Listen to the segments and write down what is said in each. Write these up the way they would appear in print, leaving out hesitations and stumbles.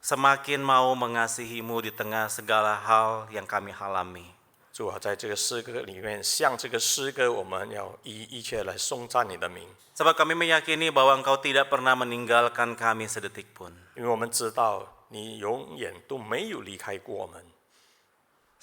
semakin mau mengasihi-Mu di tengah segala hal yang kami alami. 主啊，在这个诗歌里面，像这个诗歌，我们要一切来颂赞你的名， Sebab kami meyakini bahwa Engkau tidak pernah meninggalkan kami sedetik pun. 因为我们知道你永远都没有离开过我们。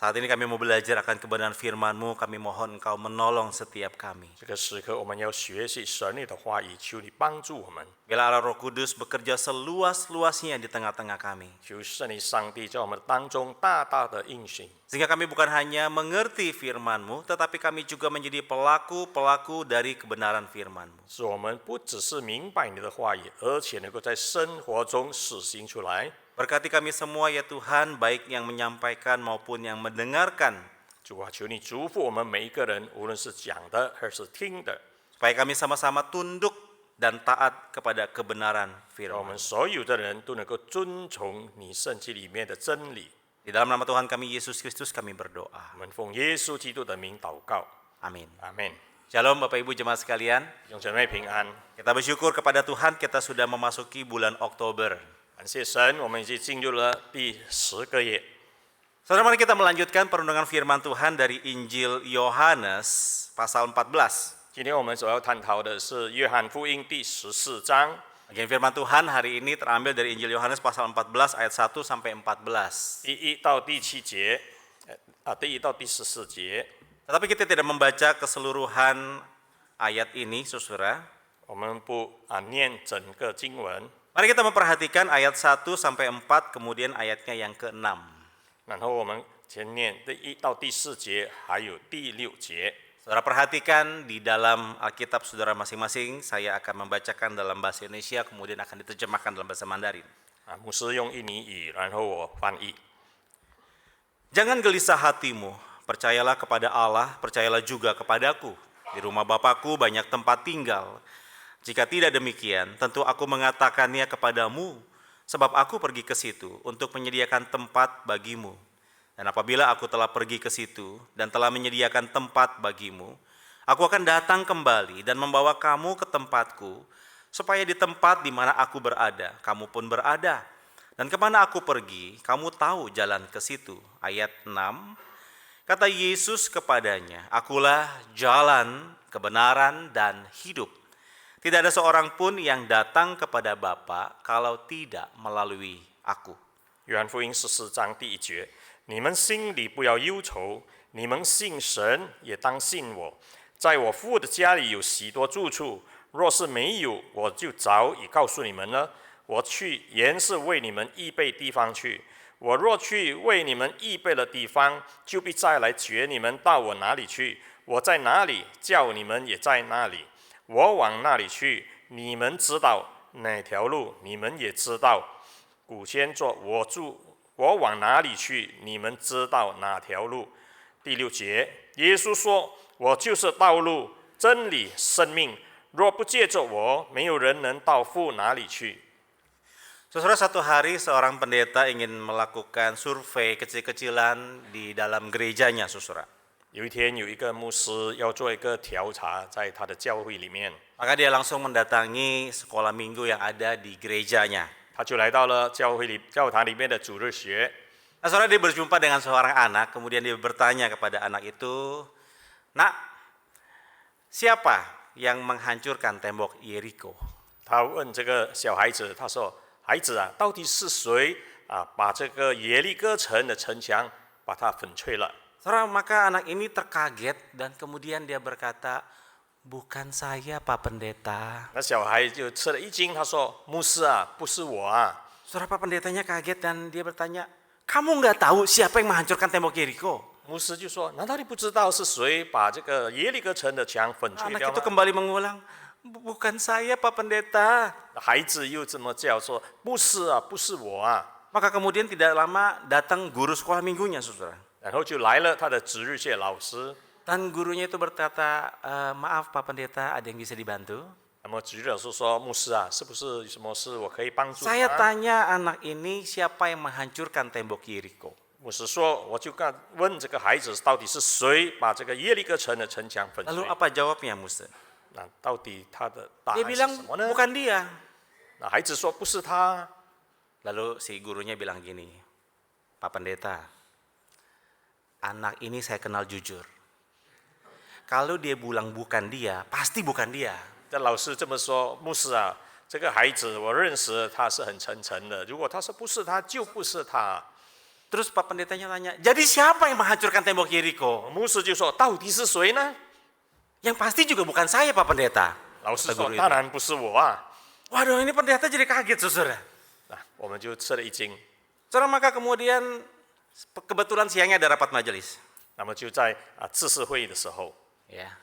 Saat ini kami mau belajar akan kebenaran firman-Mu, kami mohon Engkau menolong setiap kami. 这个时刻，我们要学习神你的话语，求你帮助我们， Biarlah Allah Roh Kudus bekerja seluas-luasnya di tengah-tengah kami. 求圣灵上帝在我们当中大大的应许， Sehingga kami bukan hanya mengerti firman-Mu, tetapi kami juga menjadi pelaku-pelaku dari kebenaran firman-Mu. 使我们不只是明白你的话语，而且能够在生活中实行出来。 Berkati kami semua ya Tuhan, baik yang menyampaikan maupun yang mendengarkan. 主啊，求你祝福我们每一个人，无论是讲的还是听的， Supaya kami sama-sama tunduk dan taat kepada kebenaran 让我们 firman. 所有的人都能够遵从你圣经里面的真理。 Di dalam nama Tuhan kami Yesus Kristus kami berdoa. 我们奉耶稣基督的名祷告， Amin. 阿门。 Shalom Bapak Ibu jemaat sekalian. 弟兄姐妹平安， Kita bersyukur kepada Tuhan kita sudah memasuki bulan Oktober. 感谢神，我们已经进入了第10个月。 Saudara, mari kita melanjutkan perundungan firman Tuhan dari Injil Yohanes pasal 14. 今天我们所要探讨的是约翰福音第14章。 Bagian firman Tuhan hari ini terambil dari Injil Yohanes pasal 14 ayat 1 sampai 14. 第1到第7节，第1到第14节， Tetapi kita tidak membaca keseluruhan ayat ini, saudara. 我们不念整个经文， Mari kita memperhatikan ayat 1 sampai 4, kemudian ayatnya yang ke-6. 然后我们先念第1到第4节，还有第6节。 Saudara perhatikan di dalam Alkitab saudara masing-masing, saya akan membacakan dalam bahasa Indonesia, kemudian akan diterjemahkan dalam bahasa Mandarin. 牧师用印尼语，然后我翻译。 Jangan gelisah hatimu, percayalah kepada Allah, percayalah juga kepadaku. Di rumah Bapakku banyak tempat tinggal. Jika tidak demikian, tentu aku mengatakannya kepadamu, sebab aku pergi ke situ untuk menyediakan tempat bagimu. Dan apabila aku telah pergi ke situ dan telah menyediakan tempat bagimu, aku akan datang kembali dan membawa kamu ke tempatku, supaya di tempat di mana aku berada, kamu pun berada. Dan kemana aku pergi, kamu tahu jalan ke situ. Ayat 6, kata Yesus kepadanya, akulah jalan, kebenaran, dan hidup. Tidak ada seorang pun yang datang kepada Bapa kalau tidak melalui aku. 约翰福音14章第1节，你们心里不要忧愁，你们信神也当信我。在我父的家里有许多住处，若是没有，我就早已告诉你们了。我去原是为你们预备地方去。我若去为你们预备了地方，就必再来接你们到我哪里去。我在哪里，叫你们也在那里。我往那里去，你们知道哪条路，你们也知道。古先说，我往哪里去，你们知道哪条路。第6节，耶稣说：“我就是道路、真理、生命。若不借着我，没有人能到父哪里去。” Saudara, satu hari seorang pendeta ingin melakukan survei kecil-kecilan di dalam gerejanya, saudara. 有一天，有一个牧师要做一个调查，在他的教会里面， Maka dia langsung mendatangi sekolah minggu yang ada di gerejanya. 他就来到了教堂里面的主日学。 Nah, saudara, dia berjumpa dengan seorang anak, kemudian dia bertanya kepada anak itu, "Nak, siapa yang menghancurkan tembok Yeriko?" 他问这个小孩子，他说：“孩子啊，到底是谁把这个耶利哥城的城墙把它粉碎了？” Saudara, maka anak ini terkaget dan kemudian dia berkata, "Bukan saya, Pak Pendeta." 那小孩就吃了一惊，他说：“牧师啊，不是我啊。” Saudara, Pak Pendetanya kaget dan dia bertanya, "Kamu nggak tahu siapa yang menghancurkan tembok Yeriko?" 牧师就说：“难道你不知道是谁把这个耶利哥城的墙粉碎 Anak 掉 itu 吗 kembali mengulang, "Bukan saya, Pak Pendeta." ？”孩子又这么叫说：“不是啊，不是我啊。” Maka kemudian tidak lama datang guru sekolah minggunya, saudara. 然后就来了他的值日学老师。 Dan gurunya itu berkata, "Maaf Pak Pendeta, ada yang bisa dibantu?" 那么值日老师说：“牧师啊，是不是有什么事我可以帮助 Saya 他？” tanya anak ini siapa yang menghancurkan tembok Yeriko. 牧师说：“我就问这个孩子，到底是谁把这个耶利哥城的城墙粉碎 Lalu？” apa jawabnya, Musa? 那到底他的答 Dia 案是 bilang 什么呢？ bukan dia. 那孩子说：“不是他。” Lalu si gurunya bilang gini, Pak Pendeta, anak ini saya kenal jujur. Kalau dia bilang bukan dia, pasti bukan dia. 这老师这么说，牧师啊，这个孩子我认识他是很诚诚的，如果他说不是他，就不是他。 Terus Pak Pendetanya tanya, jadi siapa yang menghancurkan tembok Yeriko? 牧师就说，到底是谁呢？ Yang pasti juga bukan saya Pak Pendeta. 老师 Kata 说 guru，itu. 当然不是我啊。 Waduh, ini pendeta jadi kaget saudara. 我们就吃了一惊， Saudara, maka kemudian kebetulan siangnya ada rapat majelis. 那么就在知识会议的时候， Ya.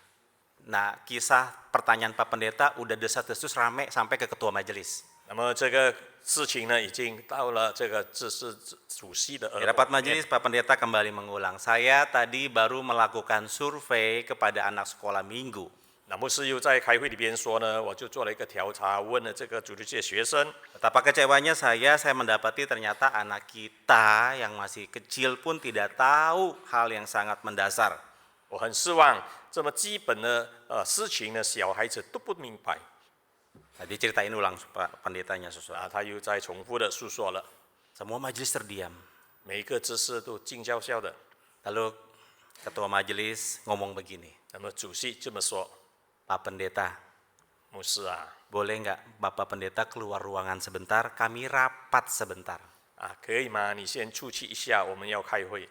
Nah, kisah pertanyaan Pak Pendeta udah desas-desus rame sampai ke ketua majelis. 那么这个事情呢，已经到了这个知识主席的 Di 耳 rapat 朵里面 majelis Pak Pendeta kembali mengulang, saya tadi baru melakukan survei kepada anak sekolah minggu. 那牧师又在开会里边说呢，我就做了一个调查，问了这个主日界学生， Betapa kecewanya saya mendapati ternyata anak kita yang masih kecil pun tidak tahu hal yang sangat mendasar. 我很失望，这么基本的事情呢，小孩子都不明白 Nah, diceritain ulang Pak Pendetanya saudara. 他又在重复的诉说了， Semua majelis terdiam. 每一个知识都静悄悄的。 Lalu ketua majelis ngomong begini, 那么主席这么说， Pak Pendeta, 牧师啊， boleh nggak Bapak Pendeta keluar ruangan sebentar, kami rapat sebentar. 可以吗？你先出去一下，我们要开会。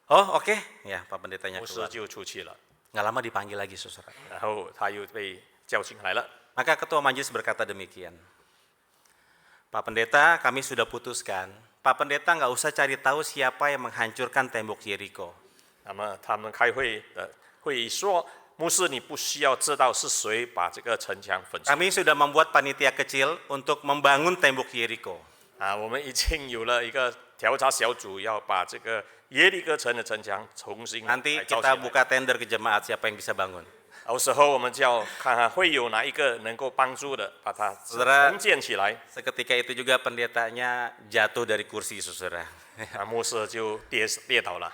Oh oke, ya Pak Pendetanya 牧师 keluar. 就出去了， Nggak lama dipanggil lagi saudara. 然后他又被叫进来了。 Maka ketua majelis berkata demikian, Pak Pendeta kami sudah putuskan, Pak Pendeta nggak usah cari tahu siapa yang menghancurkan tembok Yeriko. 那么他们开会的会议说，牧师你不需要知道是谁把这个城墙粉碎。 Kami sudah membuat panitia kecil untuk membangun tembok Yeriko. 我们已经有了一个调查小组，要把这个耶利哥城的城墙重新 Nanti 来造起 kita 来。 buka tender ke jemaat siapa yang bisa bangun. 到时候我们就要看看会有哪一个能够帮助的，把它 Saudara 重建起来。 Seketika itu juga pendetanya jatuh dari kursi saudara. 牧师就跌倒了。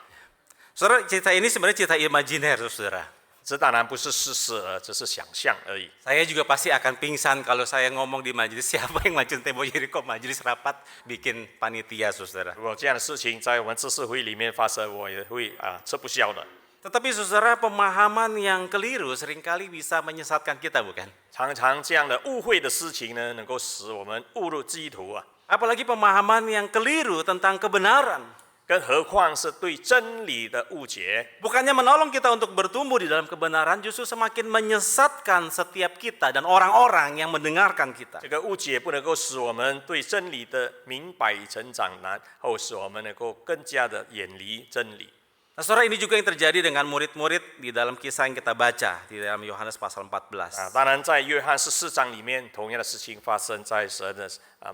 Saudara, cerita ini sebenarnya cerita imajiner saudara. 这当然不是事实，只是想象而已。 Saya juga pasti akan pingsan kalau saya ngomong di majelis siapa yang majuin tembok Yeriko, majelis rapat bikin panitia saudara. 如果这样的事情在我们知识会里面发生，我也会吃不消的。 Tetapi saudara, pemahaman yang keliru seringkali bisa menyesatkan kita bukan? 常常这样的误会的事情呢，能够使我们误入基途啊。 Apalagi pemahaman yang keliru tentang kebenaran. 更何况是对真理的误解， Bukannya menolong kita untuk bertumbuh di dalam kebenaran, justru semakin menyesatkan setiap kita dan orang-orang yang mendengarkan kita. 这个误解不能够使我们对真理的明白成长，然后使我们能够更加的远离真理。 Nah, saudara, ini juga yang terjadi dengan murid-murid di dalam kisah yang kita baca di dalam Yohanes pasal 14. 当然，在约翰14章里面，同样的事情发生在神的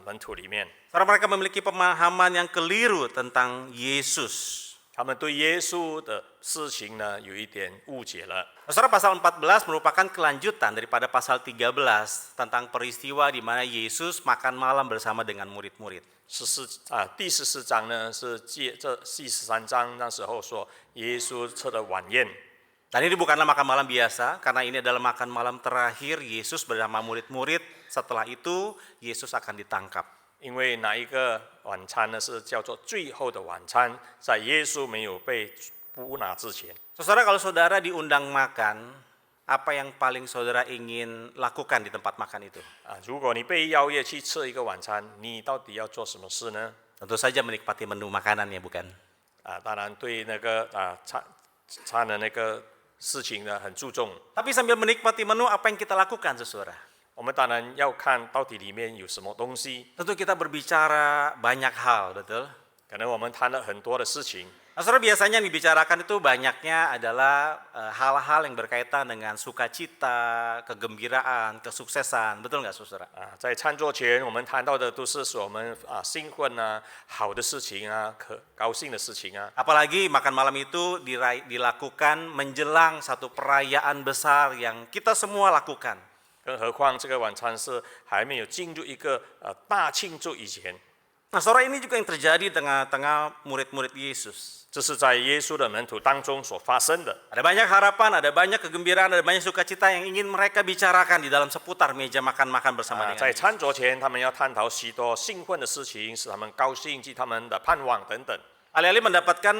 门徒里面， Saudara, mereka memiliki pemahaman yang keliru tentang Yesus. 他们对耶稣的事情呢有一点误解了。 Nah, saudara, pasal 14 merupakan kelanjutan daripada pasal 13 tentang peristiwa di mana Yesus makan malam bersama dengan murid-murid. 第14章呢是借这第13章那时候说耶稣吃的晚宴。 Dan ini bukanlah makan malam biasa, karena ini adalah makan malam terakhir Yesus bersama murid-murid. Setelah itu, Yesus akan ditangkap. 因为哪一个晚餐呢是叫做最后的晚餐，在耶稣没有被捕拿之前。 Saudara, kalau saudara diundang makan, apa yang paling saudara ingin lakukan di tempat makan itu? 如果你被邀约去吃一个晚餐，你到底要做什么事呢？ Tentu saja menikmati menu makanannya, bukan? 当然对那个餐的那个事情呢很注重。 Tapi sambil menikmati menu, apa yang kita lakukan, saudara? 我们当然要看到底里面有什么东西， Tentu kita berbicara banyak hal, betul? 可能我们谈了很多的事情。 Nah, saudara, biasanya yang dibicarakan itu banyaknya adalah hal-hal yang berkaitan dengan sukacita, kegembiraan, kesuksesan, betul nggak, saudara? 在餐桌前，我们谈到的都是我们兴奋啊、好的事情啊、高兴的事情啊。 Apalagi makan malam itu dilakukan menjelang satu perayaan besar yang kita semua lakukan. 更何况这个晚餐是还没有进入一个大庆祝以前。Nah, saudara, ini juga yang terjadi di tengah-tengah murid-murid Yesus. 这是在耶稣的门徒当中所发生的。 Ada banyak harapan, ada banyak kegembiraan, ada banyak sukacita yang ingin mereka bicarakan di dalam seputar meja makan-makan bersama dengan 在 Yesus. 餐桌前，他们要探讨许多兴奋的事情，使他们高兴及他们的盼望等等。 Alih-alih mendapatkan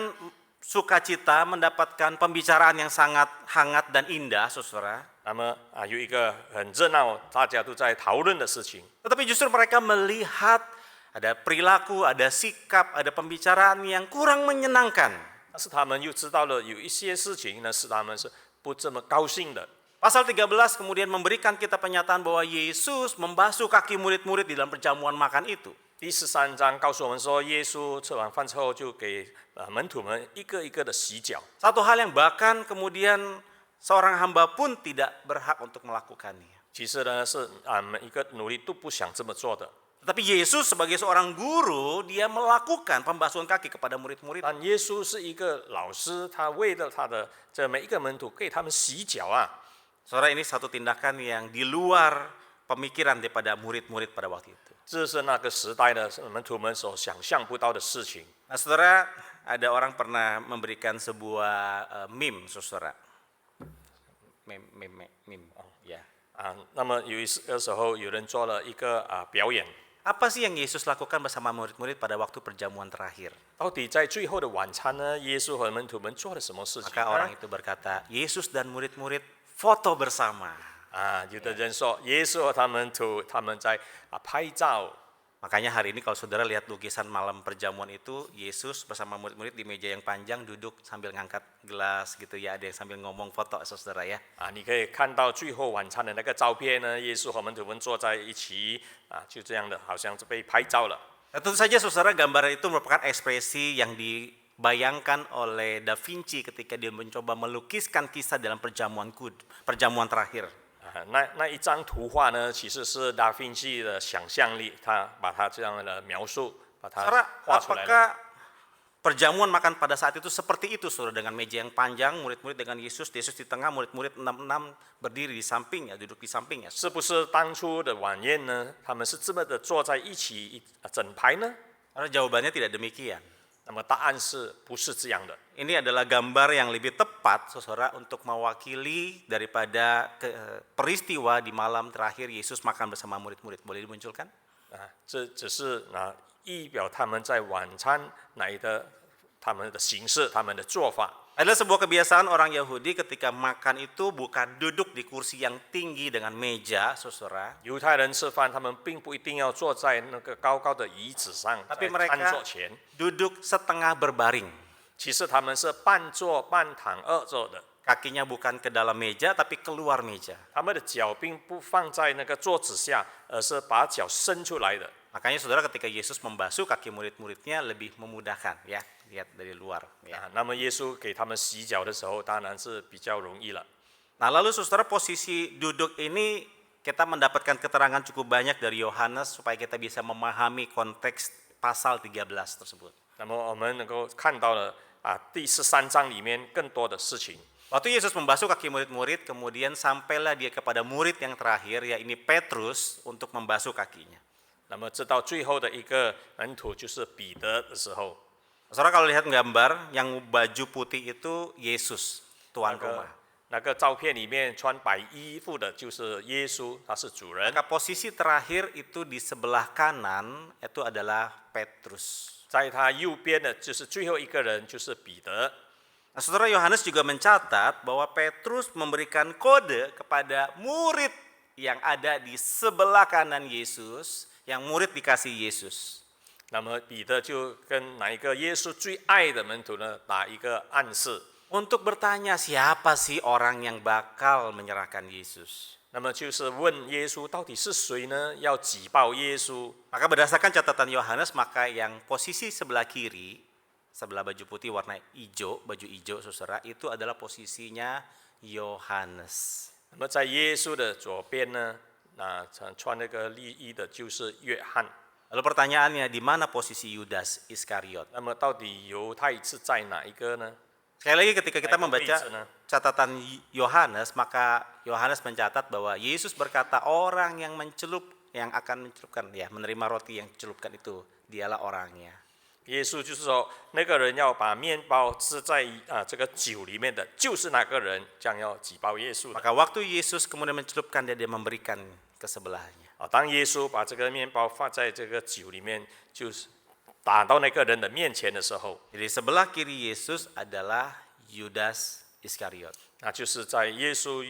sukacita, mendapatkan pembicaraan yang sangat hangat dan indah, saudara. 那么有一个很热闹，大家都在讨论的事情。 Tetapi justru mereka melihat ada perilaku, ada sikap, ada pembicaraan yang kurang menyenangkan. 但是他们又知道了有一些事情呢，使他们是不这么高兴的。 Pasal 13 kemudian memberikan kita pernyataan bahwa Yesus membasuh kaki murid-murid di dalam perjamuan makan itu. 第13章告诉我们说，耶稣吃完饭之后就给门徒们一个一个的洗脚。 Satu hal yang bahkan kemudian seorang hamba pun tidak berhak untuk melakukannya. 其实呢，是每一个奴隶都不想这么做的。 Tetapi Yesus sebagai seorang guru, dia melakukan pembasuhan kaki kepada murid-murid. 但耶稣是一个老师，他为了他的这每一个门徒，给他们洗脚啊。 Saudara, ini satu tindakan yang di luar pemikiran daripada murid-murid pada waktu itu. 这是那个时代的门徒们所想象不到的事情。 Nah, saudara, ada orang pernah memberikan sebuah meme, saudara. Meme, ya. 那么有一个时候，有人做了一个表演， Apa sih yang Yesus lakukan bersama murid-murid pada waktu perjamuan terakhir? 到底在最后的晚餐呢，耶稣和门徒们做了什么事情 Maka orang itu berkata, Yesus dan murid-murid foto bersama. 有的人说，耶稣和门徒他们在拍照。 Makanya hari ini kalau saudara lihat lukisan malam perjamuan itu, Yesus bersama murid-murid di meja yang panjang duduk sambil ngangkat gelas gitu ya, ada yang sambil ngomong foto saudara ya. 你可以看到最后晚餐的那个照片呢，耶稣和门徒们坐在一起就这样的，好像是被拍照了。 Nah, tentu saja saudara, gambar itu merupakan ekspresi yang dibayangkan oleh Da Vinci ketika dia mencoba melukiskan kisah dalam perjamuan terakhir. 那一张图画呢，其实是达芬奇的想象力，他把它这样的描述，把它 Saudara, 画出来了。 apakah perjamuan makan pada saat itu seperti itu, saudara, dengan meja yang panjang, murid-murid dengan Yesus di tengah, murid-murid 6 berdiri di sampingnya, duduk di sampingnya. 是不是当初的晚宴呢？他们是这么的坐在一起整排呢？ Karena jawabannya tidak demikian. 那么答案是不是这样的？ Ini adalah gambar yang lebih tepat, saudara, untuk mewakili daripada peristiwa di malam terakhir Yesus makan bersama murid-murid. Boleh dimunculkan? 这只是意表他们在晚餐他们的形式，他们的做法。 Adalah sebuah kebiasaan orang Yahudi ketika makan itu bukan duduk di kursi yang tinggi dengan meja, saudara. 犹太人吃饭，他们并不一定要坐在那个高高的椅子上， Tapi 在 mereka 餐桌前。 duduk setengah berbaring. 其实他们是半坐半躺二坐的， Kakinya bukan ke dalam meja tapi keluar meja. 他们的脚并不放在那个桌子下，而是把脚伸出来的。 Makanya saudara, ketika Yesus membasuh kaki murid-muridnya lebih memudahkan ya, lihat dari luar ya. 那么耶稣给他们洗脚的时候，当然是比较容易了。 Nah, lalu saudara, posisi duduk ini kita mendapatkan keterangan cukup banyak dari Yohanes supaya kita bisa memahami konteks pasal 13 tersebut. 那么我们能够看到了第13章里面更多的事情。 Waktu Yesus membasuh kaki murid-murid, kemudian sampailah dia kepada murid yang terakhir, yaitu Petrus, untuk membasuh kakinya. 那么直到最后的一个门徒就是彼得的时候， Saudara, kalau lihat gambar yang baju putih itu Yesus, tuan rumah. 那个照片里面穿白衣服的就是耶稣，他是主人。 Maka posisi terakhir itu di sebelah kanan itu adalah Petrus. 在他右边的就是最后一个人，就是彼得。 Nah, saudara, Yohanes juga mencatat bahwa Petrus memberikan kode kepada murid yang ada di sebelah kanan Yesus, yang murid dikasih Yesus. 那么彼得就跟哪一个耶稣最爱的门徒呢，打一个暗示。 Untuk bertanya siapa sih orang yang bakal menyerahkan Yesus. 那么就是问耶稣到底是谁呢？要举报耶稣。 Maka berdasarkan catatan Yohanes, maka yang posisi sebelah kiri, sebelah baju putih warna hijau, baju hijau saudara, itu adalah posisinya Yohanes. 那么在耶稣的左边呢，穿那个绿衣的就是约翰。 Lalu pertanyaannya, di mana posisi Yudas Iskariot? 那么到底犹太是在哪一个呢？ Sekali lagi, ketika kita Baik, membaca Kristen. catatan Yohanes, maka Yohanes mencatat bahwa Yesus berkata orang yang akan mencelupkan, ya, menerima roti yang dicelupkan itu dialah orangnya. 耶稣就是说，那个人要把面包吃在这个酒里面的，就是那个人将要挤爆耶稣的。 Maka waktu Yesus kemudian mencelupkan dia memberikan ke sebelahnya. 当耶稣把这个面包放在这个酒里面，就是打到那个人的面前的时候， Jadi sebelah kiri Yesus adalah Yudas Iskariot. 那就是在耶稣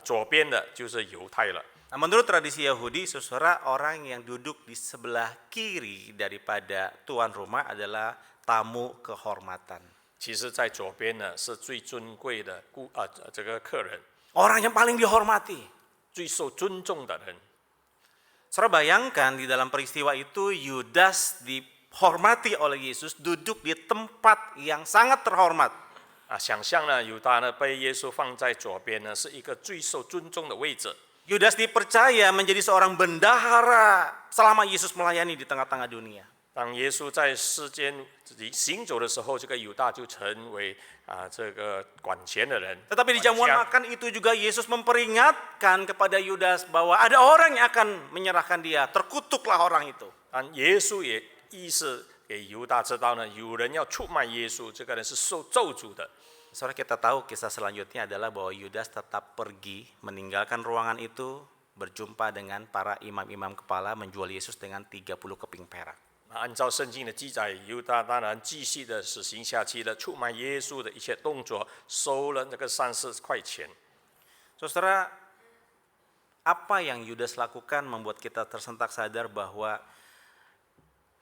左边的就是犹太了。 Nah, menurut tradisi Yahudi, saudara, orang yang duduk di sebelah kiri daripada tuan rumah adalah tamu kehormatan. 其实，在左边呢是最尊贵的这个客人， Orang yang paling dihormati. 最受尊重的人。 Saudara bayangkan di dalam peristiwa itu Yudas dihormati oleh Yesus, duduk di tempat yang sangat terhormat. 想象呢，犹大呢被耶稣放在左边呢，是一个最受尊重的位置。 Yudas dipercaya menjadi seorang bendahara selama Yesus melayani di tengah-tengah dunia. 当耶稣在世间行走的时候，这个犹大就成为这个管钱的人。 Tetapi di jamuan makan itu juga Yesus memperingatkan kepada Yudas bahwa ada orang yang akan menyerahkan dia. Terkutuklah orang itu. 但耶稣也意识给犹大知道呢，有人要出卖耶稣，这个人是受咒诅的。 Saudara, kita tahu kisah selanjutnya adalah bahwa Yudas tetap pergi meninggalkan ruangan itu, berjumpa dengan para imam-imam kepala, menjual Yesus dengan 30 keping perak. 按照圣经的记载，犹大当然继续的实行下去了，出卖耶稣的一切动作，收了那个30块钱。 Saudara, apa yang Yudas lakukan membuat kita tersentak sadar bahwa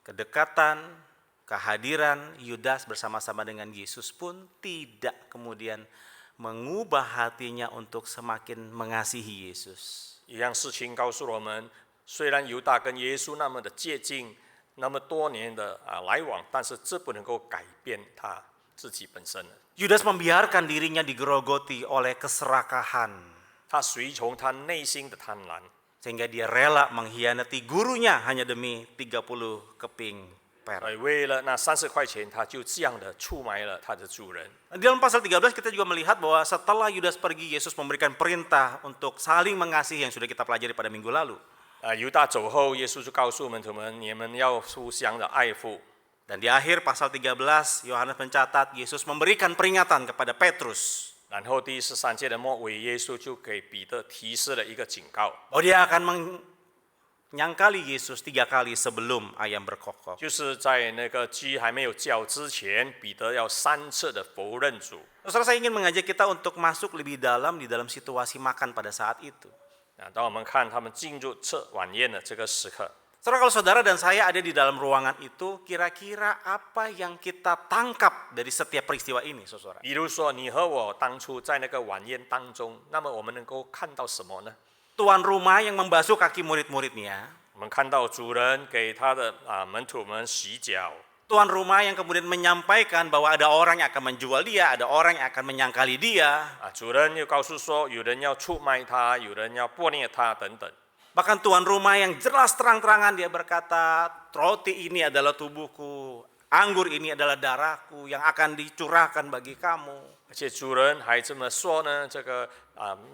kedekatan, kehadiran Yudas bersama-sama dengan Yesus pun tidak kemudian mengubah hatinya untuk semakin mengasihi Yesus. 一样事情告诉我们，虽然犹大跟耶稣那么的接近，那么多年的来往，但是这不能够改变他自己本身。 Yudas membiarkan dirinya digerogoti oleh keserakahan, 他随从他内心的贪婪， sehingga dia rela mengkhianati gurunya hanya demi 30 keping perak. 为了那30块钱，他就这样的出卖了他的主人。 Di dalam pasal 13 kita juga melihat bahwa setelah Yudas pergi, Yesus memberikan perintah untuk saling mengasihi yang sudah kita pelajari pada minggu lalu. 犹大走后，耶稣就告诉门徒们：你们要互相的爱护。 Dan di akhir pasal 13, Yohanes mencatat Yesus memberikan peringatan kepada Petrus 然后第13节的末尾，耶稣就给彼得提示了一个警告， bahwa dia akan menyangkali Yesus 3 kali sebelum ayam berkokok. 就是在那个鸡还没有叫之前，彼得要3次的否认主。 Saudara, saya ingin mengajak kita untuk masuk lebih dalam di dalam situasi makan pada saat itu. 当我们看他们进入吃晚宴的这个时刻， Saudara, kalau saudara dan saya ada di dalam ruangan itu, kira-kira apa yang kita tangkap dari setiap peristiwa ini, saudara? 比如说你和我当初在那个晚宴当中，那么我们能够看到什么呢？ Tuan rumah yang membasuh kaki murid-muridnya, 我们看到主人给他的门徒们洗脚， tuan rumah yang kemudian menyampaikan bahwa ada orang yang akan menjual dia, ada orang yang akan menyangkali dia. 主人又告诉说有人要出卖他，有人要剥夺他等等。 Bahkan tuan rumah yang jelas terang-terangan dia berkata, roti ini adalah tubuhku, anggur ini adalah darahku yang akan dicurahkan bagi kamu. 而且主人还这么说呢，这个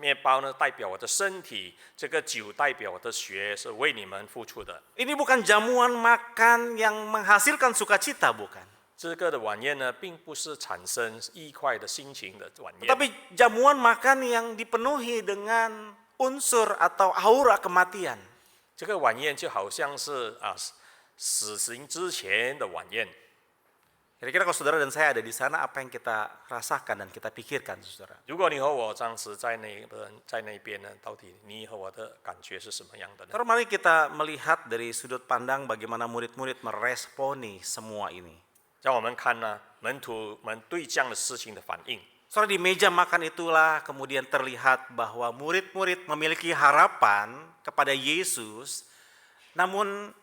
面包呢代表我的身体，这个酒代表我的血，是为你们付出的。 Ini bukan jamuan makan yang menghasilkan sukacita, bukan. 这个的晚宴呢，并不是产生愉快的心情的晚宴， Tapi jamuan makan yang dipenuhi dengan unsur atau aura kematian. 这个晚宴就好像是死刑之前的晚宴。 Kira-kira kalau saudara dan saya ada di sana, apa yang kita rasakan dan kita pikirkan, saudara? 如果你和我当时在那边呢，到底你和我的感觉是什么样的呢？ Terus mari kita melihat dari sudut pandang bagaimana murid-murid meresponi semua ini. 让我们看呢，门徒们对这样的事情的反应。 Saudara, di meja makan itulah kemudian terlihat bahwa murid-murid memiliki harapan kepada Yesus, namun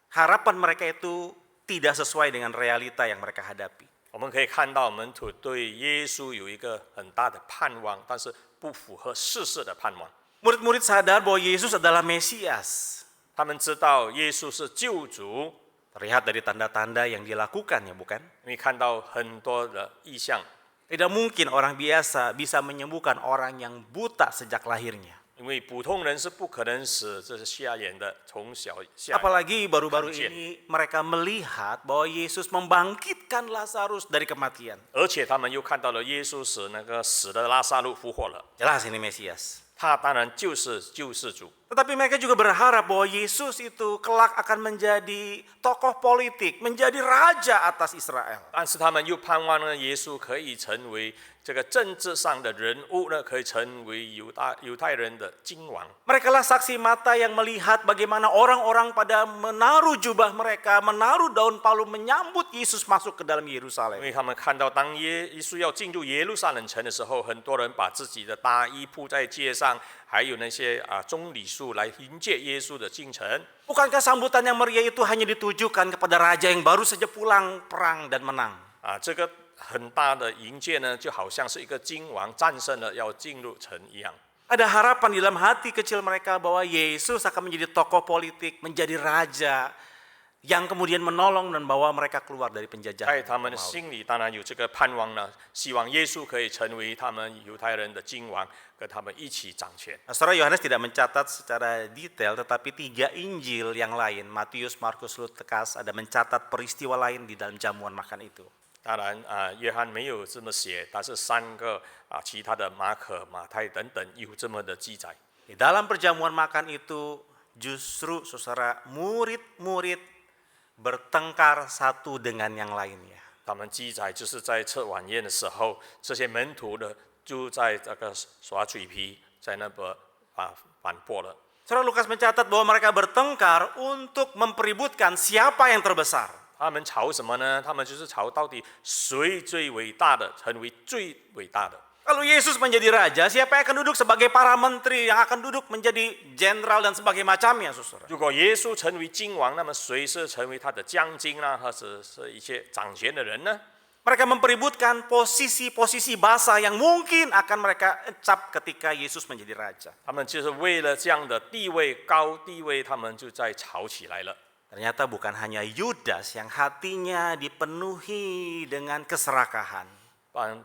harapan mereka itu tidak sesuai dengan realita yang mereka hadapi. 我们可以看到门徒对耶稣有一个很大的盼望，但是不符合世事的盼望。 Murid-murid sadar bahwa Yesus adalah Mesias. 他们知道耶稣是救主， Terlihat dari tanda-tanda yang dilakukannya, bukan? 因为看到很多的意象。 Tidak mungkin orang biasa bisa menyembuhkan orang yang buta sejak lahirnya. 因为普通人是不可能使这是瞎眼的，从小瞎。 Apalagi baru-baru Kajian. ini mereka melihat bahwa Yesus membangkitkan Lazarus dari kematian. 而且他们又看到了耶稣使那个死的拉撒路复活了， Jelas ini Mesias. 他当然就是救世主。 Tetapi mereka juga berharap bahwa Yesus itu kelak akan menjadi tokoh politik, menjadi raja atas Israel. 但是他们又盼望呢，耶稣可以成为这个政治上的人物呢，可以成为犹太人的君王。 Mereka lah saksi mata yang melihat bagaimana orang-orang pada menaruh jubah mereka, menaruh daun palem menyambut Yesus masuk ke dalam 因 Yerusalem. 为他们看到当耶稣要进入耶路撒冷城的时候，很多人把自己的大衣铺在街上，还有那些棕榈树来迎接耶稣的进城。 Bukankah sambutan yang meriah itu hanya ditujukan kepada raja yang baru saja pulang perang dan menang? 这个很大的迎接呢，就好像是一个君王战胜了要进入城一样。 Ada harapan di dalam hati kecil mereka bahwa Yesus akan menjadi tokoh politik, menjadi raja yang kemudian menolong dan bawa mereka keluar dari 在 penjajahan. 他们的心里，当然有这个盼望呢，希望耶稣可以成为他们犹太人的君王，跟他们一起掌权。 Nah, Saudara Yohanes tidak mencatat secara detail, tetapi 3 Injil yang lain, Matius, Markus, Lukas, ada mencatat peristiwa lain di dalam jamuan makan itu. 当然约翰没有这么写，但是3个其他的马可、马太等等有这么的记载。 Di dalam perjamuan makan itu justru saudara murid-murid bertengkar satu dengan yang lainnya. 他们记载就是在吃晚宴的时候，这些门徒呢就在这个耍嘴皮，在那个反驳了。 Saudara Lukas mencatat bahwa mereka bertengkar untuk mempeributkan siapa yang terbesar. 他们吵什么呢？他们就是吵到底谁最伟大的，成为最伟大的。 Kalau Yesus menjadi raja, siapa yang akan duduk sebagai para menteri yang akan duduk menjadi jenderal dan sebagainya macamnya, saudara. 如果耶稣成为君王，那么谁是成为他的将军呢？或者是一些掌权的人呢？ Mereka mempeributkan posisi-posisi bahasa yang mungkin akan mereka ecap ketika Yesus menjadi raja. 他们就是为了这样的地位高地位，他们就在吵起来了。 Ternyata bukan hanya Yudas yang hatinya dipenuhi dengan keserakahan.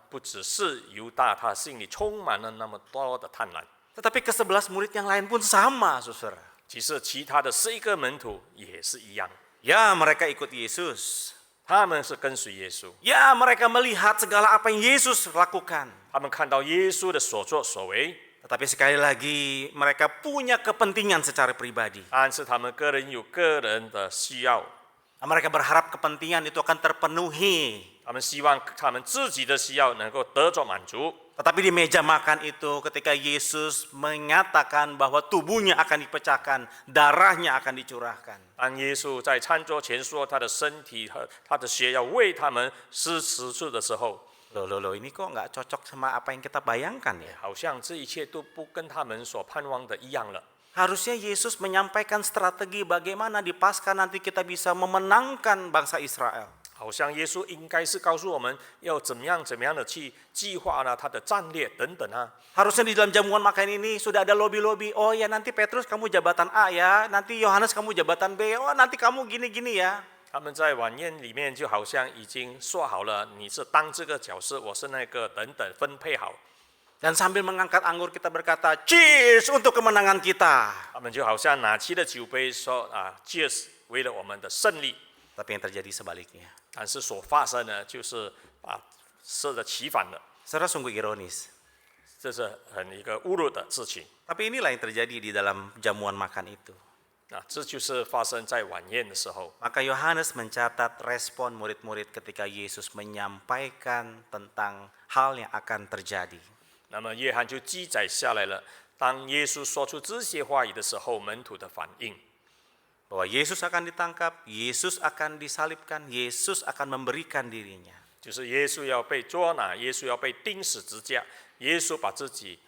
不只是犹大，他心里充满了那么多的贪婪。 Tetapi ke-11 murid yang lain pun sama, saudara. 其实其他的11个门徒也是一样， Ya, mereka ikut Yesus. 他们是跟随耶稣， Ya, mereka melihat segala apa yang Yesus lakukan. 他们看到耶稣的所作所为， Tetapi sekali lagi, mereka punya kepentingan secara pribadi. 但是他们个人有个人的需要， Mereka berharap kepentingan itu akan terpenuhi. 他们希望他们自己的需要能够得着满足。 Tetapi di meja makan itu ketika Yesus mengatakan bahwa tubuhnya akan dipecahkan, darahnya akan dicurahkan. 当耶稣在餐桌前说他的身体和他的血要为他们施出的时候， Loh, ini kok nggak cocok sama apa yang kita bayangkan ya? 好像这一切都不跟他们所盼望的一样了。 Harusnya Yesus menyampaikan strategi bagaimana di Paskah nanti kita bisa memenangkan bangsa Israel. 好像耶稣应该是告诉我们要怎么样的去计划他的战略等等啊。 Harusnya di dalam jamuan makan ini sudah ada lobby-lobby. Oh ya, nanti Petrus kamu jabatan A ya, nanti Yohanes kamu jabatan B. Oh, nanti kamu gini-gini ya. 他们在晚宴里面就好像已经说好了，你是当这个角色，我是那个等等分配好。 Dan sambil mengangkat anggur kita berkata, cheers untuk kemenangan kita. 他们就好像拿起了酒杯说cheers， 为了我们的胜利。 Tapi yang terjadi sebaliknya. 但是所发生的就是适得其反的， Saudara sungguh ironis. 这是很一个侮辱的事情。 Tapi inilah yang terjadi di dalam jamuan makan itu. 这就是发生在晚宴的时候。 Maka Yohanes mencatat respon murid-murid ketika Yesus menyampaikan tentang hal yang akan terjadi. 那么约翰就记载下来了，当耶稣说出这些话语的时候，门徒的反应。 Bahwa Yesus akan ditangkap, Yesus akan disalibkan, Yesus akan memberikan dirinya. 就是耶稣要被捉拿，耶稣要被钉死十架，耶稣把自己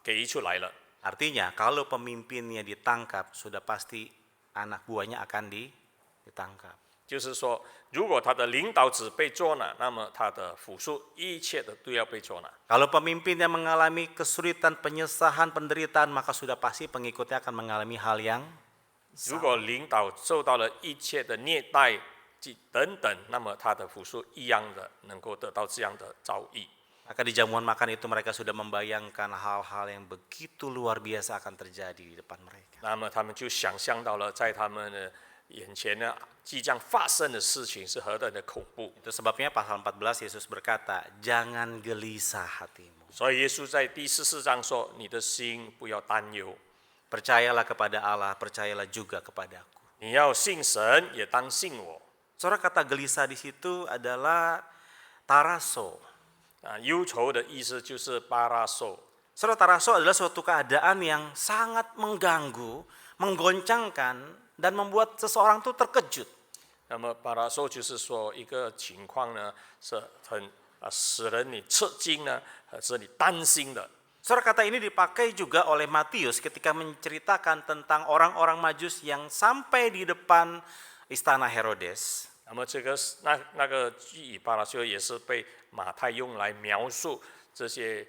给出来了。 Artinya kalau pemimpinnya ditangkap, sudah pasti anak buahnya akan ditangkap. 就是说，如果他的领导者被捉拿，那么他的辅属一切的都要被捉拿。 Kalau pemimpinnya mengalami kesulitan, penyesahan, penderitaan, maka sudah pasti pengikutnya akan mengalami hal yang 如果领导受到了一切的虐待等等，那么他的辅属一样的能够得到这样的遭遇。Maka di jamuan makan itu mereka sudah membayangkan hal-hal yang begitu luar biasa akan terjadi di depan mereka. 那么他们就想象到了，在他们的眼前呢，即将发生的事情是何等的恐怖。 Itu sebabnya pasal 14 Yesus berkata, jangan gelisah hatimu. 所以耶稣在第14章说：“你的心不要担忧， Percayalah kepada Allah, percayalah juga kepadaku. 你要信神，也当信我。” Saudara, kata gelisah di situ adalah taraso. 忧愁的意思就是巴拉受。 Saudara, taraso adalah suatu keadaan yang sangat mengganggu, menggoncangkan, dan membuat seseorang itu terkejut. 那么巴拉受就是说一个情况呢，是很使人你吃惊呢，使你担心的。 Saudara, kata ini dipakai juga oleh Matius ketika menceritakan tentang orang-orang Majus yang sampai di depan istana Herodes. 那么这个那个句以巴拉修也是被马太用来描述这些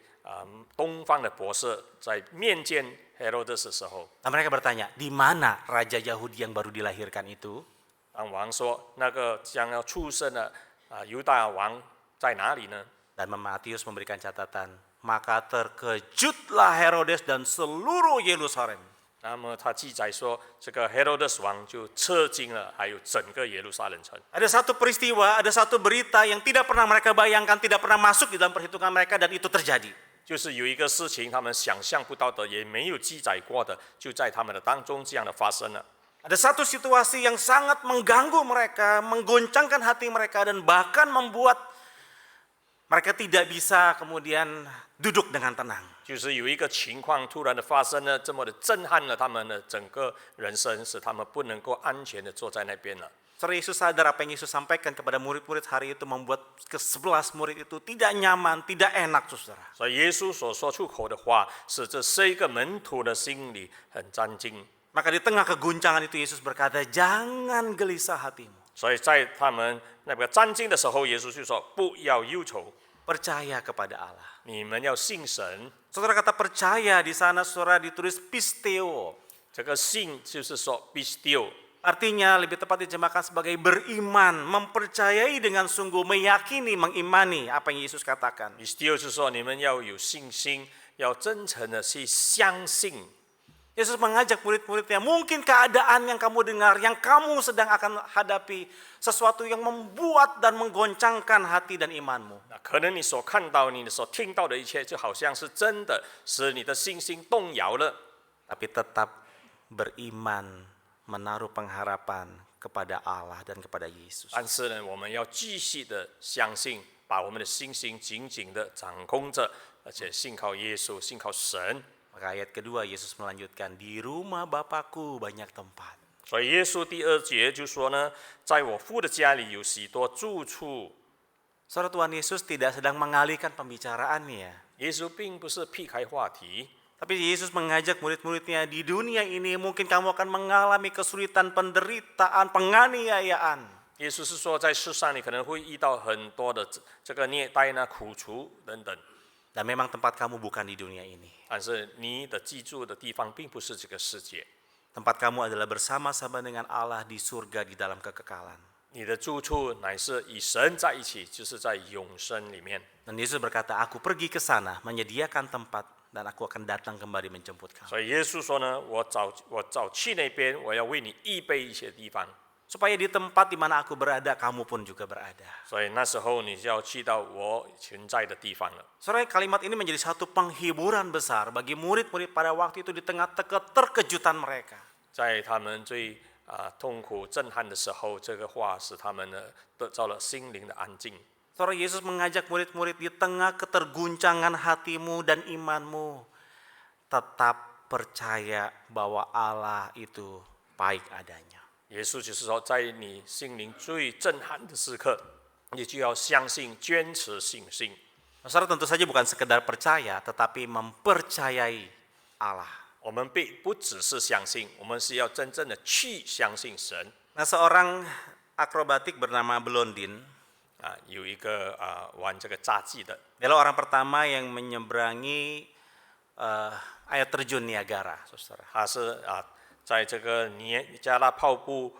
东方的博士在面见 Herodes 的时候， Nah, mereka bertanya, di mana raja Yahudi yang baru dilahirkan itu? 当王说那个将要出生的犹大王在哪里呢？ Dan Matius memberikan catatan, maka terkejutlah Herodes dan seluruh Yerusalem. 那么他记载说，这个 Herodes 王就吃惊了，还有整个耶路撒冷城。 Ada satu peristiwa, ada satu berita yang tidak pernah mereka bayangkan, tidak pernah masuk di dalam perhitungan mereka, dan itu terjadi. 就是有一个事情，他们想象不到的，也没有记载过的，就在他们的当中这样的发生了。 Ada satu situasi yang sangat mengganggu mereka, menggoncangkan hati mereka, dan bahkan membuat mereka tidak bisa kemudian duduk dengan tenang. 就是有一个情况突然的发生了，这么的震撼了他们的整个人生，使他们不能够安全的坐在那边了。 Saudara, Yesus sadar apa yang Yesus sampaikan kepada murid-murid hari itu membuat ke-11 murid itu tidak nyaman, tidak enak, saudara. 所以耶稣所说出口的话，使这11个门徒的心里很战惊。 Maka di tengah keguncangan itu Yesus berkata, jangan gelisah hatimu. 所以在他们那个战惊的时候，耶稣就说：“不要忧愁， Percaya kepada Allah. 你们要信神。” Saudara, kata percaya di sana saudara ditulis pisteo. 这个信就是说 “pistiu”， Artinya lebih tepat diterjemahkan sebagai beriman, mempercayai dengan sungguh, meyakini, mengimani apa yang Yesus katakan. pistiu 就是说你们要有信心，要真诚的去相信。 Yesus mengajak murid-muridnya, mungkin keadaan yang kamu dengar, yang kamu sedang akan hadapi, sesuatu yang membuat dan menggoncangkan hati dan imanmu. 那可能你所看到、你所听到的一切，就好像是真的，使你的信心动摇了。 Tapi tetap beriman, menaruh pengharapan kepada Allah dan kepada Yesus. 但是呢，我们要继续的相信，把我们的信心紧紧的掌控着，而且信靠耶稣，信靠神。 Maka ayat kedua Yesus melanjutkan, di rumah Bapakku banyak tempat. 所以耶稣第2节就说呢，在我父的家里有许多住处。 Saudara, Tuhan Yesus tidak sedang mengalihkan pembicaraannya. 耶稣并不是避开话题， Tapi Yesus mengajak murid-muridnya, di dunia ini mungkin kamu akan mengalami kesulitan, penderitaan, penganiayaan. 耶稣是说，在世上你可能会遇到很多的这个虐待呢、苦楚等等。 Dan memang tempat kamu bukan di dunia ini. 但是你的居住的地方并不是这个世界， Tempat kamu adalah bersama-sama dengan Allah di surga di dalam kekekalan. 你的住处乃是与神在一起，就是在永生里面。 Dan Yesus berkata, aku pergi ke sana menyediakan tempat dan aku akan datang kembali menjemput kamu. 所以耶稣说呢，我早去那边，我要为你预备一些地方。 Supaya di tempat di mana aku berada, kamu pun juga berada. 所以那时候你就要去到我存在的地方了。 Saudara, kalimat ini menjadi satu penghiburan besar bagi murid-murid pada waktu itu di tengah keterkejutan mereka. 在他们最痛苦震撼的时候，这个话使他们呢得到了心灵的安静。 Saudara, Yesus mengajak murid-murid di tengah keterguncangan hatimu dan imanmu, tetap percaya bahwa Allah itu baik adanya. 耶稣就是说，在你心灵最震撼的时刻，你就要相信、坚持信心。 Saudara, tentu saja bukan sekedar percaya, tetapi mempercayai Allah. 我们不只是相信，我们是要真正的去相信神。 Nah, seorang akrobatik bernama Blondin 有一个玩这个杂技的， adalah orang pertama yang menyeberangi air terjun Niagara, saudara. 他是在这个尼加拉瀑布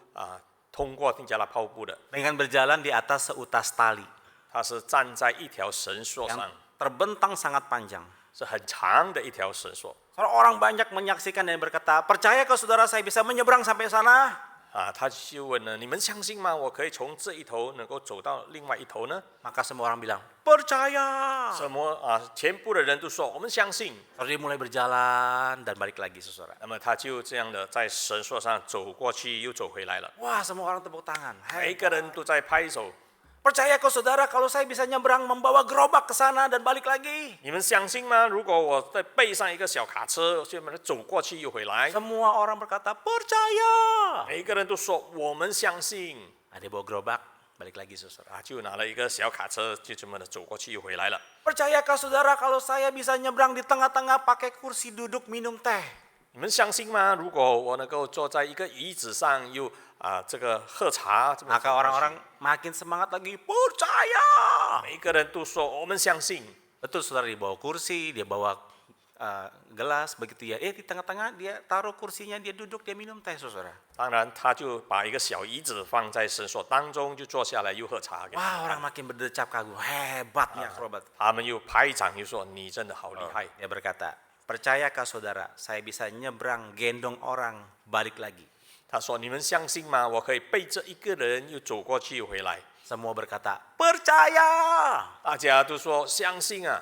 通过尼加拉瀑布的， Dengan berjalan di atas seutas tali. 他是站在一条绳索上， terbentang sangat panjang. 是很长的一条绳索 Orang banyak menyaksikan dan berkata, percayakah saudara saya bisa menyeberang sampai sana? 啊。他就问呢：你们相信吗？我可以从这一头能够走到另外一头呢？ Maka semua orang bilang, percaya. 什么啊？全部的人都说我们相信。 Lalu dia mulai berjalan dan balik lagi saudara. 那么他就这样的在绳索上走过去，又走回来了。 Wah, semua orang tepuk tangan. 每个人都在拍手。 Percayakah saudara kalau saya bisa nyebrang membawa gerobak ke sana dan balik lagi? 你们相信吗？如果我再背上一个小卡车，就把它走过去又回来， Semua orang berkata, percaya. 每个人都说我们相信。 Dia bawa gerobak, balik lagi saudara. 啊，就拿了一个小卡车，就这么的走过去又回来了。 Percayakah saudara kalau saya bisa nyebrang di tengah-tengah pakai kursi duduk minum teh? 你们相信吗？如果我能够坐在一个椅子上，又这个喝茶，这么 Maka orang-orang makin semangat lagi, percaya. 每个人都说我们相信。 Betul saudara, dia bawa kursi, dia bawa gelas, begitu ya. Di tengah-tengah dia taruh kursinya, dia duduk, dia minum teh saudara. 当然，他就把一个小椅子放在绳索当中，就坐下来又喝茶。 Wah, orang makin berdecap kagum, hebatnya akrobat. 他们又拍掌，又说你真的好厉害。 Dia berkata, percayakah saudara, saya bisa nyebrang gendong orang balik lagi? 他说你们相信吗？我可以背着一个人又走过去又回来。 Semua berkata, percaya. 大家都说相信啊。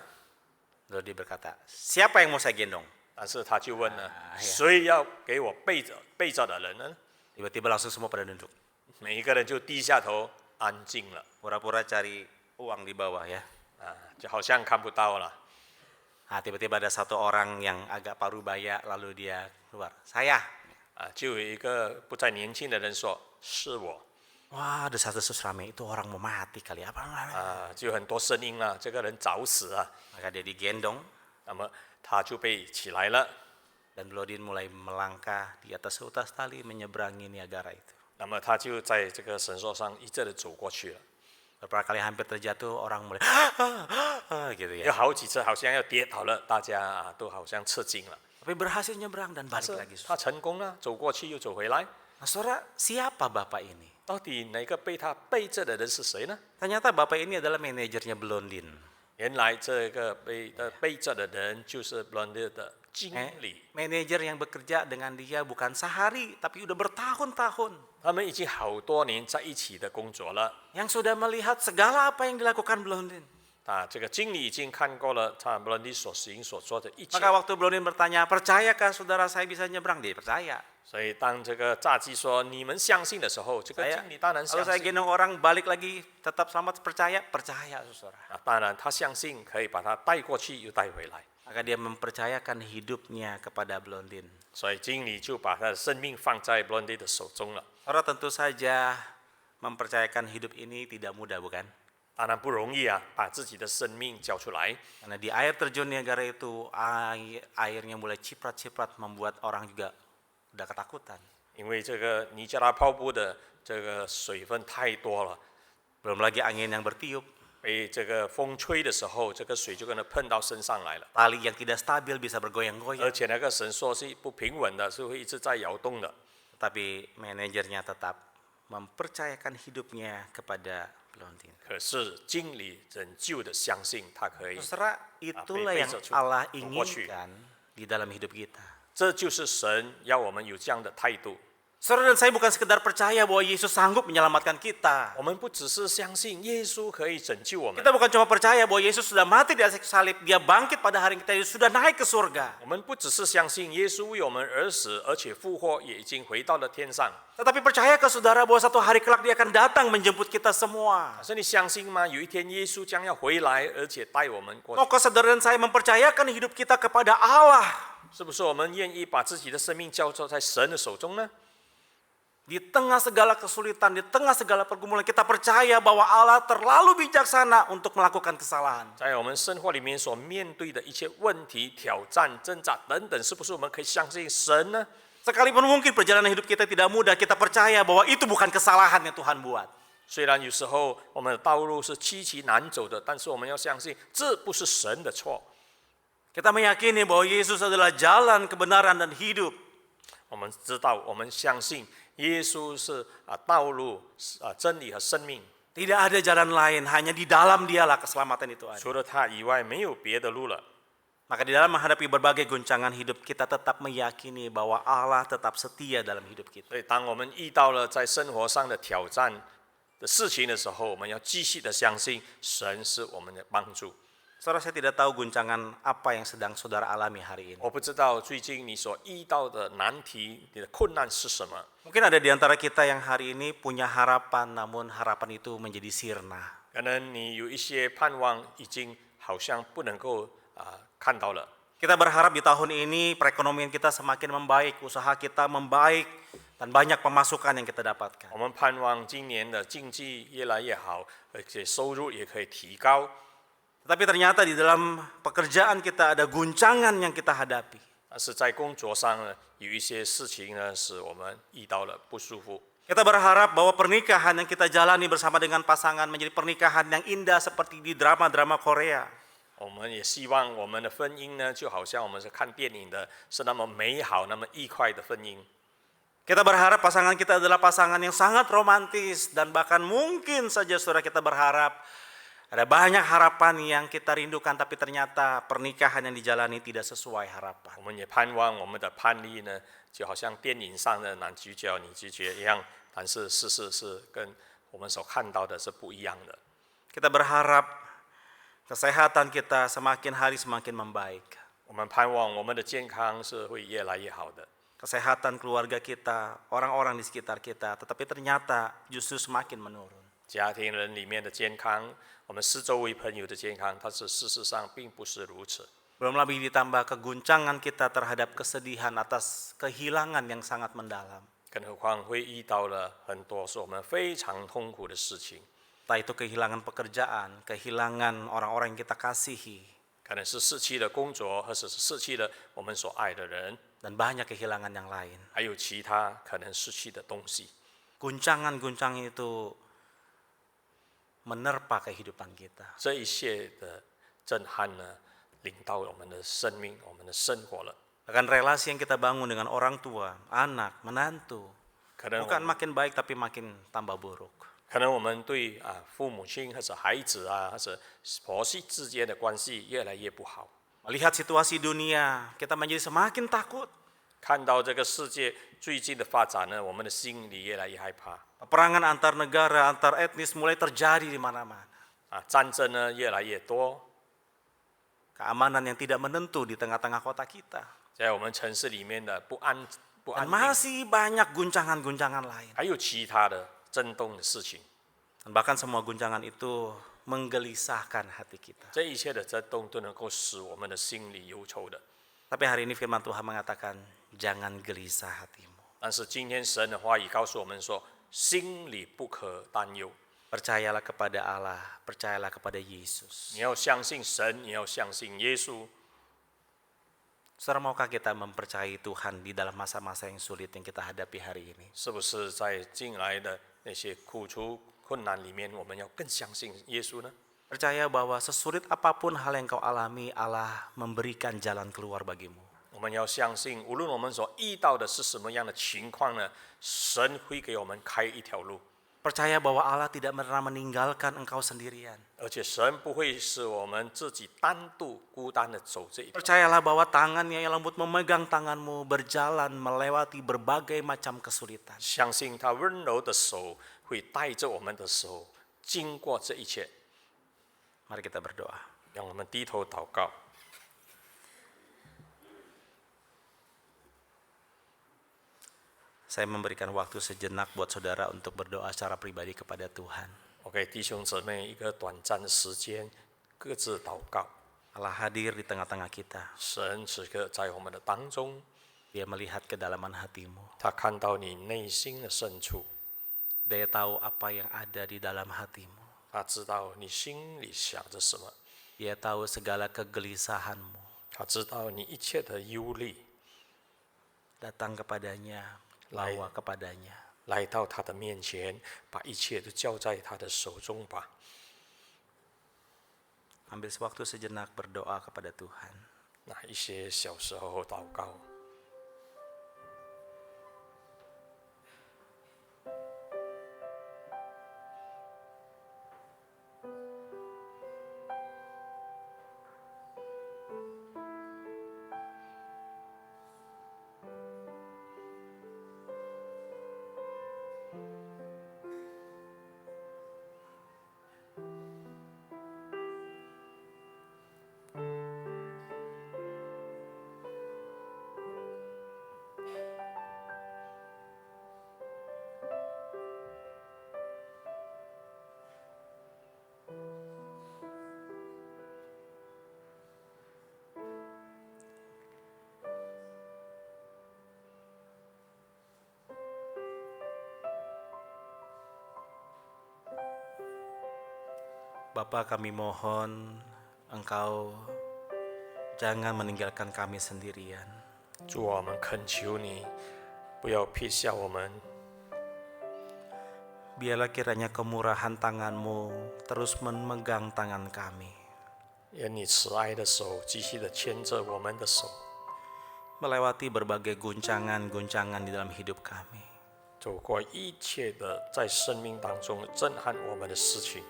Lalu dia berkata, siapa yang mau saya gendong? 但是他就问了，谁要给我背着的人呢？ Tiba-tiba langsung semua pada nunduk. 每一个人就低下头，安静了。 Pura-pura cari uang di bawah ya. 啊，就好像看不到了。 Tiba-tiba ada satu orang yang agak parubaya, lalu dia keluar. Saya. 啊，就有一个不再年轻的人说：“是我。 Wah, desas-desus rame, itu orang mau mati kali apa?” 就很多声音了，这个人找死啊！ Maka dia digendong 那么他就被起来了。 dan Blondin mulai melangkah di atas utas tali menyeberangi Niagara itu. 那么他就在这个绳索上一直的走过去了。 Beberapa kali hampir terjatuh, orang mulai gitu 有 ya. 好几次好像要跌倒了，大家都好像吃惊了。 Tapi berhasil nyebrang dan 但 balik 是 lagi. 他成功了，走过去又走回来。 Nah, saudara, siapa bapak ini? 到底哪个被他背着的人是谁呢？ Ternyata bapak ini adalah manajernya Blondin. 原来这个背着的人就是 Blondin 的经理。 Manajer yang bekerja dengan dia bukan sehari, tapi udah bertahun-tahun. 他们已经好多年在一起的工作了。 Yang sudah melihat segala apa yang dilakukan Blondin. 这个经理已经看过了他 Blondin 所行所做的一切。 Maka waktu Blondin bertanya, percayakah saudara saya bisa nyebrang? Dia percaya. 所以当这个炸鸡说你们相信的时候，这个 Saya, 经理当然 kalau 相 saya 信。 gendong orang balik lagi tetap selamat, percaya saudara. 当然他相信可以把他带过去又带回来。 Maka dia mempercayakan hidupnya kepada Blondin. 所以经理就把他的生命放在 Blondin 的手中了。 Saudara, tentu saja mempercayakan hidup ini tidak mudah, bukan? 当然不容易啊，把自己的生命交出来。 Karena di air terjun Niagara itu airnya mulai ciprat-ciprat membuat orang juga udah ketakutan. 因为这个尼加拉瀑布的这个水分太多了， Belum lagi angin yang bertiup, 被这个风吹的时候，这个水就跟它碰到身上来了。 tali yang tidak stabil bisa 而 bergoyang-goyang. 且那个绳索是不平稳的，是会一直在摇动的。 Tapi manajernya tetap mempercayakan hidupnya kepada Blondin. 可是经理仍旧的相信他可以， Saudara, itulah yang Allah inginkan di dalam hidup kita. 这就是神要我们有这样的态度。 Saudara dan saya bukan sekedar percaya bahwa Yesus sanggup menyelamatkan kita. 我们不只是相信耶稣可以拯救我们， Kita bukan cuma percaya bahwa Yesus sudah mati di atas salib, dia bangkit pada hari yang kita sudah naik ke surga. 我们不只是相信耶稣为我们而死，而且复活也已经回到了天上。 Tetapi percayakah saudara bahwa satu hari kelak dia akan datang menjemput kita semua? 可是你相信吗？有一天耶稣将要回来，而且带我们过去。 Maukah saudara dan saya mempercayakan hidup kita kepada Allah? 是不是我们愿意把自己的生命交托在神的手中呢？ Di tengah segala kesulitan, di tengah segala pergumulan, kita percaya bahwa Allah terlalu bijaksana untuk melakukan kesalahan. 在我们生活里面所面对的一切问题、挑战、挣扎等等，是不是我们可以相信神呢？ Sekalipun mungkin perjalanan hidup kita tidak mudah, kita percaya bahwa itu bukan kesalahan yang Tuhan buat. 虽然有时候我们的道路是崎岖难走的，但是我们要相信，这不是神的错。 Kita meyakini bahwa Yesus adalah jalan, kebenaran, dan hidup. 我们知道，我们相信耶稣是道路、真理和生命。Tidak ada jalan lain, hanya di dalam Dialah keselamatan itu ada. 除了他以外，没有别的路了。 Maka di dalam menghadapi berbagai guncangan hidup, kita tetap meyakini bahwa Allah tetap setia dalam hidup kita. 所以，当我们遇到了在生活上的挑战的事情的时候，我们要继续的相信神是我们的帮助。 Saudara, saya tidak tahu guncangan apa yang sedang saudara alami hari ini. 我不知道最近你所遇到的难题、你的困难是什么？ Mungkin ada di antara kita yang hari ini punya harapan, namun harapan itu menjadi sirna. 可能你有一些盼望已经好像不能够看到了。 Kita berharap di tahun ini perekonomian kita semakin membaik, usaha kita membaik, dan banyak pemasukan yang kita dapatkan. 我们盼望今年的经济越来越好，而且收入也可以提高。 Tetapi ternyata di dalam pekerjaan kita ada guncangan yang kita hadapi. 但是在工作上呢，有一些事情呢，使我们遇到了不舒服。 Kita berharap bahwa pernikahan yang kita jalani bersama dengan pasangan menjadi pernikahan yang indah seperti di drama-drama Korea. 我们也希望我们的婚姻呢，就好像我们是看电影的，是那么美好、那么愉快的婚姻。 Kita berharap pasangan kita adalah pasangan yang sangat romantis, dan bahkan mungkin saja saudara kita berharap ada banyak harapan yang kita rindukan, tapi ternyata pernikahan yang dijalani tidak sesuai harapan. 我们也盼望我们的叛逆呢，就好像电影上的男主角、女主角一样，但是事实是跟我们所看到的是不一样的。 Kita berharap kesehatan kita semakin hari semakin membaik. 我们盼望我们的健康是会越来越好的， Kesehatan keluarga kita, orang-orang di sekitar kita, tetapi ternyata justru semakin menurun. 家庭人里面的健康，我们四周围朋友的健康，但是事实上并不是如此。 Belum lagi ditambah keguncangan kita terhadap kesedihan atas kehilangan yang sangat mendalam. 更何况会遇到了很多是我们非常痛苦的事情， Entah itu kehilangan pekerjaan, kehilangan orang-orang yang kita kasihi, 可能是失去了工作，或者是失去了我们所爱的人， dan banyak kehilangan yang lain. 还有其他可能失去的东西。 Guncangan-guncangan itu menerpa kehidupan kita. 这一切的震撼呢，领到我们的生命、我们的生活了。 Bahkan relasi yang kita bangun dengan orang tua, anak, menantu, 可能我 bukan 们 makin baik tapi makin tambah buruk. 可能我们对父母亲或者孩子或者婆媳之间的关系越来越不好。 Melihat situasi dunia, kita menjadi semakin takut. 看到这个世界最近的发展呢，我们的心里越来越害怕。 Peperangan antar negara, antar etnis mulai terjadi di mana-mana. 战争呢越来越多， Keamanan yang tidak menentu di tengah-tengah kota kita. 在我们城市里面的不安 Dan 定， masih banyak guncangan-guncangan lain. 还有其他的震动的事情。 Dan bahkan semua guncangan itu menggelisahkan hati kita. 这一切的震动都能够使我们的心里忧愁的。 Tapi hari ini firman Tuhan mengatakan, jangan gelisah hatimu. 但是今天神的话语告诉我们说，心里不可担忧。 Percayalah kepada Allah, percayalah kepada Yesus. 你要相信神，你要相信耶稣。 Saudara, maukah kita mempercayai Tuhan di dalam masa-masa yang sulit yang kita hadapi hari ini? 是不是在进来的那些苦楚困难里面，我们要更相信耶稣呢？ Percaya bahwa sesulit apapun hal yang kau alami, Allah memberikan jalan keluar bagimu. 我们要相信，无论我们所遇到的是什么样的情况呢，神会给我们开一条路， Percaya bahwa Allah tidak pernah meninggalkan engkau sendirian. 而且神不会使我们自己单独孤单的走这一条。 Percayalah bahwa tangannya yang lembut memegang tanganmu berjalan melewati berbagai macam kesulitan. 相信他温柔的手会带着我们的手经过这一切。 Mari kita berdoa. 让我们低头祷告。 Saya memberikan waktu sejenak buat saudara untuk berdoa secara pribadi kepada Tuhan. 我给弟兄姊妹一个短暂的时间，各自祷告。 Allah hadir di tengah-tengah kita. 神此刻在我们的当中， Dia melihat kedalaman hatimu. 他看到你内心的深处， Dia tahu apa yang ada di dalam hatimu. 他知道你心里想着什么， Dia tahu segala kegelisahanmu. 他知道你一切的忧虑。 Datang kepadanya, bawa kepadanya. 来到他的面前，把一切都交在他的手中吧。 Ambil waktu sejenak berdoa kepada Tuhan. 那一些小时候祷告。Bapa, kami mohon Engkau jangan meninggalkan kami sendirian. 主，我们恳求你，不要撇下我们。 Biarlah kiranya kemurahan tangan-Mu terus memegang tangan kami, 愿你慈爱的手继续的牵着我们的手， melewati berbagai guncangan-guncangan di dalam hidup kami. 走过一切的在生命当中震撼我们的事情。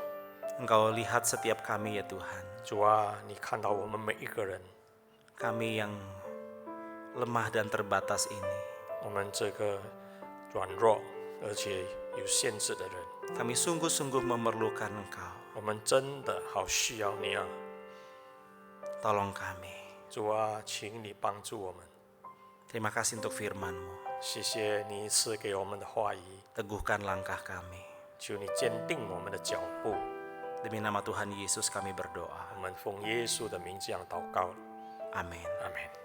Engkau lihat setiap kami ya Tuhan, 主啊，你看到我们每一个人， kami yang lemah dan terbatas ini. 我们这个软弱而且有限制的人， Kami sungguh-sungguh memerlukan Engkau. 我们真的好需要你啊！ Tolong kami. 主啊，请你帮助我们。 Terima kasih untuk firman-Mu. 谢谢你赐给我们的话语， Teguhkan langkah kami. 求你坚定我们的脚步。 Demi nama Tuhan Yesus kami berdoa. 我们奉耶稣的名这样祷告， Amin. 阿门。